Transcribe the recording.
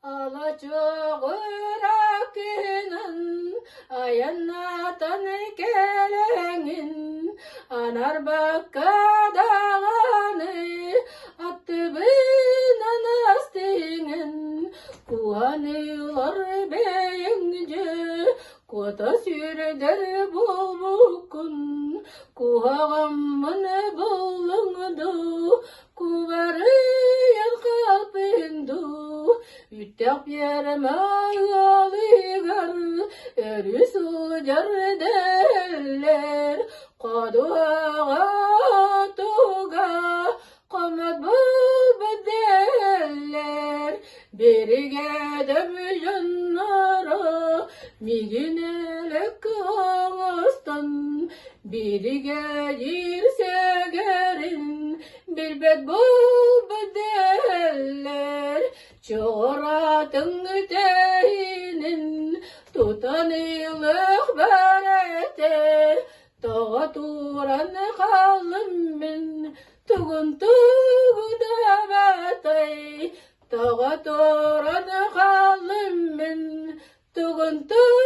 Alaçoğurakının ayanatan kelengin anar bakkadağını attı binan astingen kuanılar beyince kota sürder bulbukun kuağamını bulundu kuvarı yalkalpindu Üttak yerime ağlıgar, erüsü cerdeller, kaduağa tuga, kamet bul bedeller. Birige demi canlara, miginelek ağıstan, birige girse gerin, bilbet bul bedeller. Çoratın teyinin tutanıylık berete Tağa turan kalım ben tuğun tuğda batay Tağa turan kalım ben tuğun tuğda